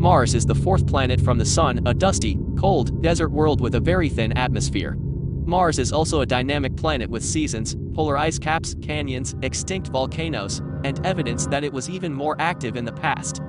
Mars is the fourth planet from the Sun, a dusty, cold, desert world with a very thin atmosphere. Mars is also a dynamic planet with seasons, polar ice caps, canyons, extinct volcanoes, and evidence that it was even more active in the past.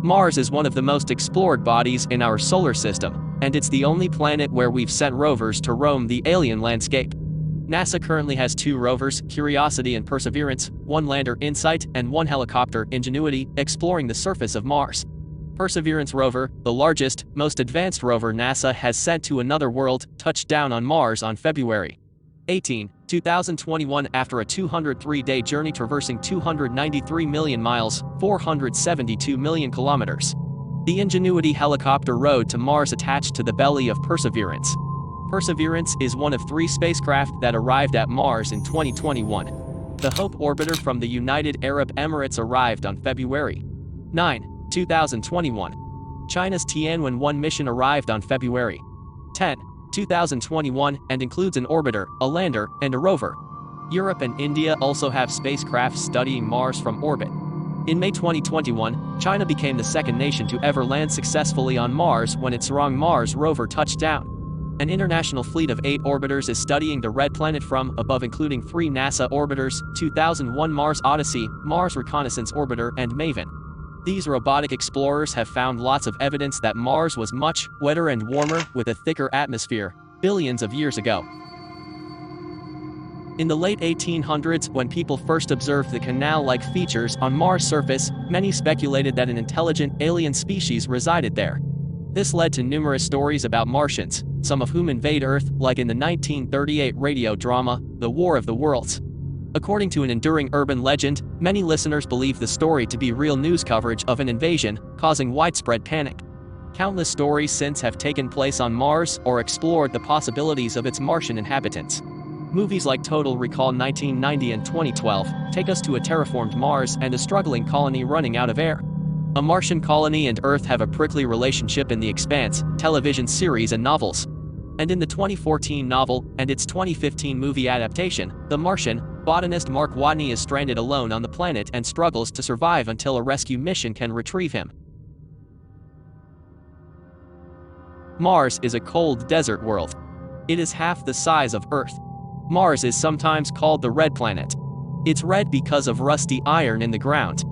Mars is one of the most explored bodies in our solar system, and it's the only planet where we've sent rovers to roam the alien landscape. NASA currently has 2 rovers, Curiosity and Perseverance, 1 lander, InSight, and 1 helicopter, Ingenuity, exploring the surface of Mars. Perseverance rover, the largest, most advanced rover NASA has sent to another world, touched down on Mars on February 18, 2021 after a 203-day journey traversing 293 million miles, 472 million kilometers. The Ingenuity helicopter rode to Mars attached to the belly of Perseverance. Perseverance is one of 3 spacecraft that arrived at Mars in 2021. The Hope orbiter from the United Arab Emirates arrived on February 9, 2021. China's Tianwen-1 mission arrived on February 10, 2021, and includes an orbiter, a lander, and a rover. Europe and India also have spacecraft studying Mars from orbit. In May 2021, China became the second nation to ever land successfully on Mars when its Zhurong Mars rover touched down. An international fleet of 8 orbiters is studying the red planet from above, including 3 NASA orbiters, 2001 Mars Odyssey, Mars Reconnaissance Orbiter, and MAVEN. These robotic explorers have found lots of evidence that Mars was much wetter and warmer with a thicker atmosphere, billions of years ago. In the late 1800s, when people first observed the canal-like features on Mars' surface, many speculated that an intelligent alien species resided there. This led to numerous stories about Martians, some of whom invade Earth, like in the 1938 radio drama, The War of the Worlds. According to an enduring urban legend, many listeners believe the story to be real news coverage of an invasion, causing widespread panic. Countless stories since have taken place on Mars or explored the possibilities of its Martian inhabitants. Movies like Total Recall 1990 and 2012 take us to a terraformed Mars and a struggling colony running out of air. A Martian colony and Earth have a prickly relationship in The Expanse, television series and novels. And in the 2014 novel, and its 2015 movie adaptation, The Martian, botanist Mark Watney is stranded alone on the planet and struggles to survive until a rescue mission can retrieve him. Mars is a cold desert world. It is half the size of Earth. Mars is sometimes called the red planet. It's red because of rusty iron in the ground.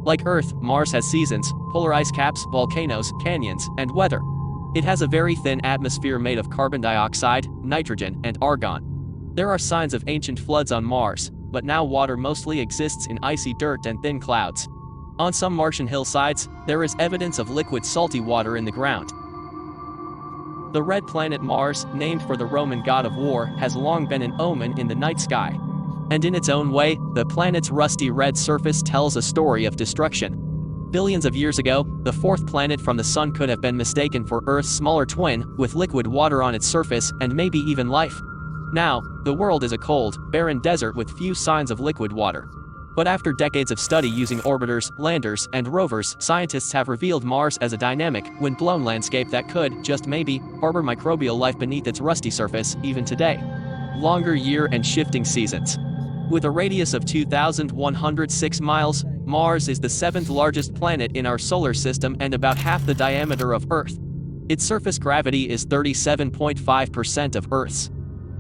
Like Earth, Mars has seasons, polar ice caps, volcanoes, canyons, and weather. It has a very thin atmosphere made of carbon dioxide, nitrogen, and argon. There are signs of ancient floods on Mars, but now water mostly exists in icy dirt and thin clouds. On some Martian hillsides, there is evidence of liquid salty water in the ground. The red planet Mars, named for the Roman god of war, has long been an omen in the night sky. And in its own way, the planet's rusty red surface tells a story of destruction. Billions of years ago, the 4th planet from the Sun could have been mistaken for Earth's smaller twin, with liquid water on its surface and maybe even life. Now, the world is a cold, barren desert with few signs of liquid water. But after decades of study using orbiters, landers, and rovers, scientists have revealed Mars as a dynamic, wind-blown landscape that could, just maybe, harbor microbial life beneath its rusty surface, even today. Longer year and shifting seasons. With a radius of 2,106 miles, Mars is the 7th largest planet in our solar system and about half the diameter of Earth. Its surface gravity is 37.5% of Earth's.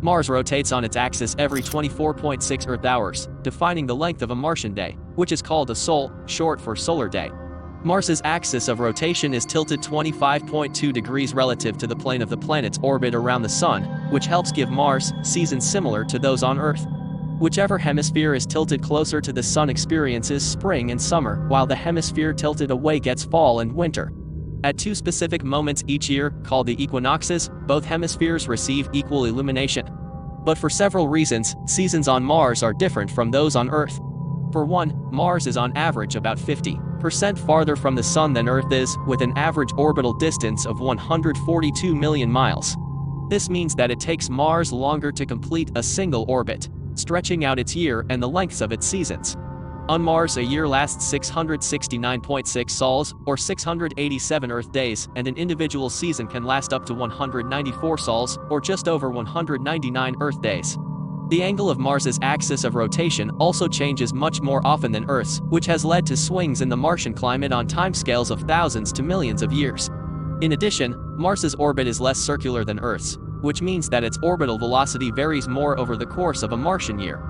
Mars rotates on its axis every 24.6 Earth hours, defining the length of a Martian day, which is called a sol, short for solar day. Mars's axis of rotation is tilted 25.2 degrees relative to the plane of the planet's orbit around the Sun, which helps give Mars seasons similar to those on Earth. Whichever hemisphere is tilted closer to the Sun experiences spring and summer, while the hemisphere tilted away gets fall and winter. At 2 specific moments each year, called the equinoxes, both hemispheres receive equal illumination. But for several reasons, seasons on Mars are different from those on Earth. For one, Mars is on average about 50% farther from the Sun than Earth is, with an average orbital distance of 142 million miles. This means that it takes Mars longer to complete a single orbit, stretching out its year and the lengths of its seasons. On Mars, a year lasts 669.6 sols, or 687 Earth days, and an individual season can last up to 194 sols, or just over 199 Earth days. The angle of Mars's axis of rotation also changes much more often than Earth's, which has led to swings in the Martian climate on timescales of thousands to millions of years. In addition, Mars's orbit is less circular than Earth's, which means that its orbital velocity varies more over the course of a Martian year.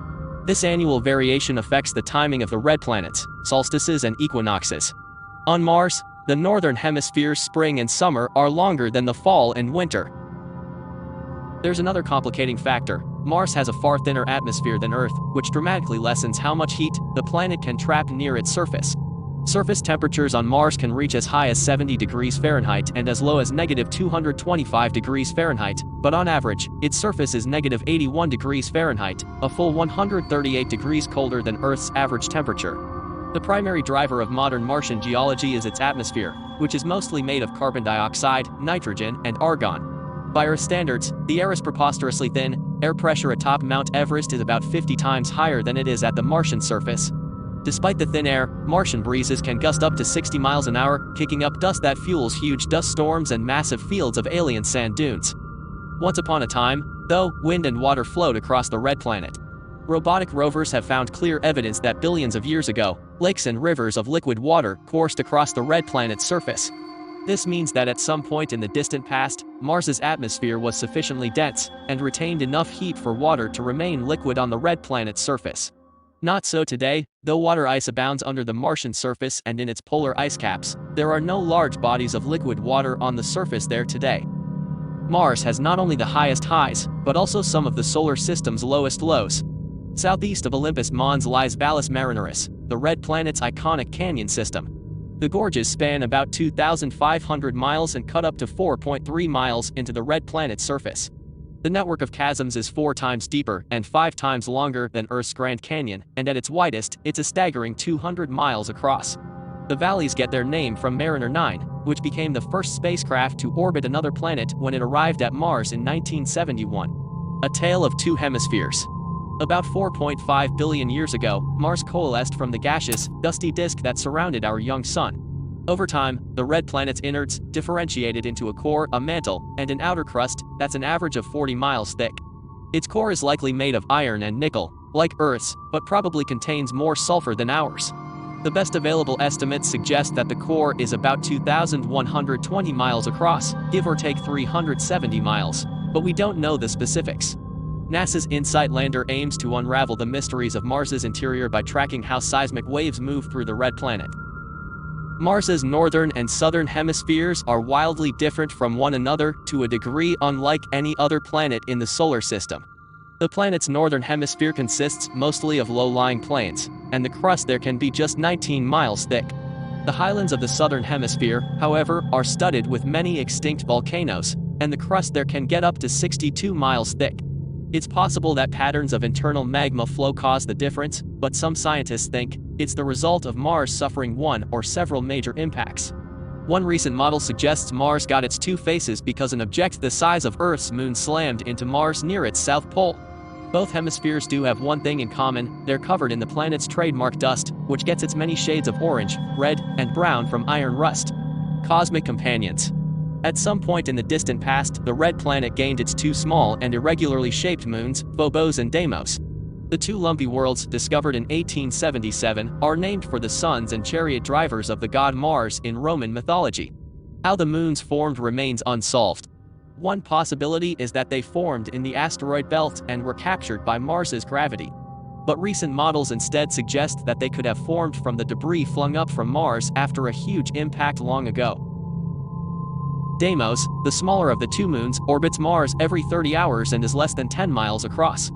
This annual variation affects the timing of the red planets, solstices and equinoxes. On Mars, the northern hemisphere's spring and summer are longer than the fall and winter. There's another complicating factor. Mars has a far thinner atmosphere than Earth, which dramatically lessens how much heat the planet can trap near its surface. Surface temperatures on Mars can reach as high as 70 degrees Fahrenheit and as low as -225 degrees Fahrenheit, but on average, its surface is -81 degrees Fahrenheit, a full 138 degrees colder than Earth's average temperature. The primary driver of modern Martian geology is its atmosphere, which is mostly made of carbon dioxide, nitrogen, and argon. By Earth standards, the air is preposterously thin. Air pressure atop Mount Everest is about 50 times higher than it is at the Martian surface. Despite the thin air, Martian breezes can gust up to 60 miles an hour, kicking up dust that fuels huge dust storms and massive fields of alien sand dunes. Once upon a time, though, wind and water flowed across the red planet. Robotic rovers have found clear evidence that billions of years ago, lakes and rivers of liquid water coursed across the red planet's surface. This means that at some point in the distant past, Mars's atmosphere was sufficiently dense and retained enough heat for water to remain liquid on the red planet's surface. Not so today. Though water ice abounds under the Martian surface and in its polar ice caps, there are no large bodies of liquid water on the surface there today. Mars has not only the highest highs, but also some of the solar system's lowest lows. Southeast of Olympus Mons lies Valles Marineris, the red planet's iconic canyon system. The gorges span about 2,500 miles and cut up to 4.3 miles into the red planet's surface. The network of chasms is 4 times deeper and 5 times longer than Earth's Grand Canyon, and at its widest, it's a staggering 200 miles across. The valleys get their name from Mariner 9, which became the first spacecraft to orbit another planet when it arrived at Mars in 1971. A tale of two hemispheres. About 4.5 billion years ago, Mars coalesced from the gaseous, dusty disk that surrounded our young sun. Over time, the red planet's innards differentiated into a core, a mantle, and an outer crust that's an average of 40 miles thick. Its core is likely made of iron and nickel, like Earth's, but probably contains more sulfur than ours. The best available estimates suggest that the core is about 2,120 miles across, give or take 370 miles, but we don't know the specifics. NASA's InSight lander aims to unravel the mysteries of Mars's interior by tracking how seismic waves move through the red planet. Mars's northern and southern hemispheres are wildly different from one another to a degree unlike any other planet in the solar system. The planet's northern hemisphere consists mostly of low-lying plains, and the crust there can be just 19 miles thick. The highlands of the southern hemisphere, however, are studded with many extinct volcanoes, and the crust there can get up to 62 miles thick. It's possible that patterns of internal magma flow cause the difference, but some scientists think it's the result of Mars suffering one or several major impacts. One recent model suggests Mars got its two faces because an object the size of Earth's moon slammed into Mars near its south pole. Both hemispheres do have one thing in common: they're covered in the planet's trademark dust, which gets its many shades of orange, red, and brown from iron rust. Cosmic companions. At some point in the distant past, the red planet gained its two small and irregularly shaped moons, Phobos and Deimos. The two lumpy worlds, discovered in 1877, are named for the sons and chariot drivers of the god Mars in Roman mythology. How the moons formed remains unsolved. One possibility is that they formed in the asteroid belt and were captured by Mars's gravity. But recent models instead suggest that they could have formed from the debris flung up from Mars after a huge impact long ago. Deimos, the smaller of the two moons, orbits Mars every 30 hours and is less than 10 miles across.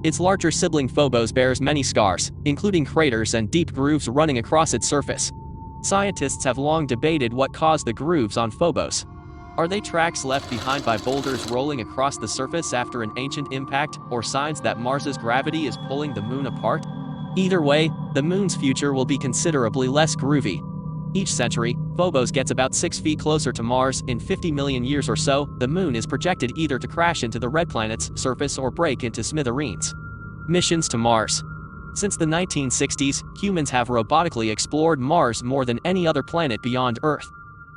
Its larger sibling Phobos bears many scars, including craters and deep grooves running across its surface. Scientists have long debated what caused the grooves on Phobos. Are they tracks left behind by boulders rolling across the surface after an ancient impact, or signs that Mars's gravity is pulling the moon apart? Either way, the moon's future will be considerably less groovy. Each century, Phobos gets about 6 feet closer to Mars. In 50 million years or so, the moon is projected either to crash into the red planet's surface or break into smithereens. Missions to Mars. Since the 1960s, humans have robotically explored Mars more than any other planet beyond Earth.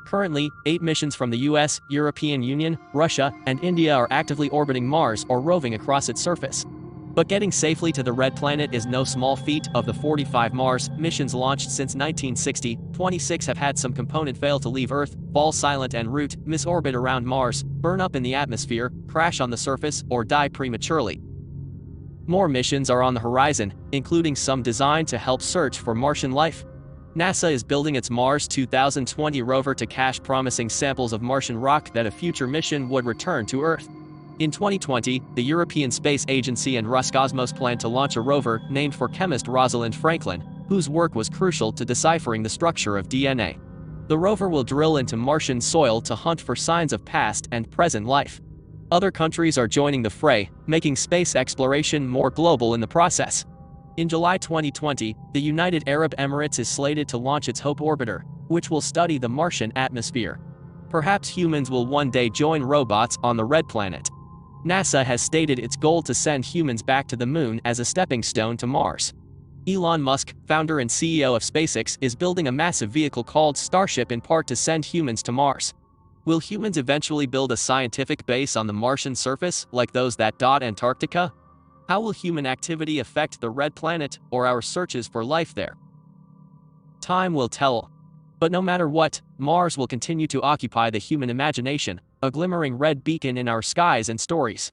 Currently, 8 missions from the US, European Union, Russia, and India are actively orbiting Mars or roving across its surface. But getting safely to the Red Planet is no small feat. Of the 45 Mars missions launched since 1960, 26 have had some component fail to leave Earth, fall silent en route, misorbit around Mars, burn up in the atmosphere, crash on the surface, or die prematurely. More missions are on the horizon, including some designed to help search for Martian life. NASA is building its Mars 2020 rover to cache promising samples of Martian rock that a future mission would return to Earth. In 2020, the European Space Agency and Roscosmos plan to launch a rover named for chemist Rosalind Franklin, whose work was crucial to deciphering the structure of DNA. The rover will drill into Martian soil to hunt for signs of past and present life. Other countries are joining the fray, making space exploration more global in the process. In July 2020, the United Arab Emirates is slated to launch its HOPE orbiter, which will study the Martian atmosphere. Perhaps humans will one day join robots on the Red Planet. NASA has stated its goal to send humans back to the Moon as a stepping stone to Mars. Elon Musk, founder and CEO of SpaceX, is building a massive vehicle called Starship in part to send humans to Mars. Will humans eventually build a scientific base on the Martian surface, like those that dot Antarctica? How will human activity affect the Red Planet or our searches for life there? Time will tell. But no matter what, Mars will continue to occupy the human imagination, a glimmering red beacon in our skies and stories.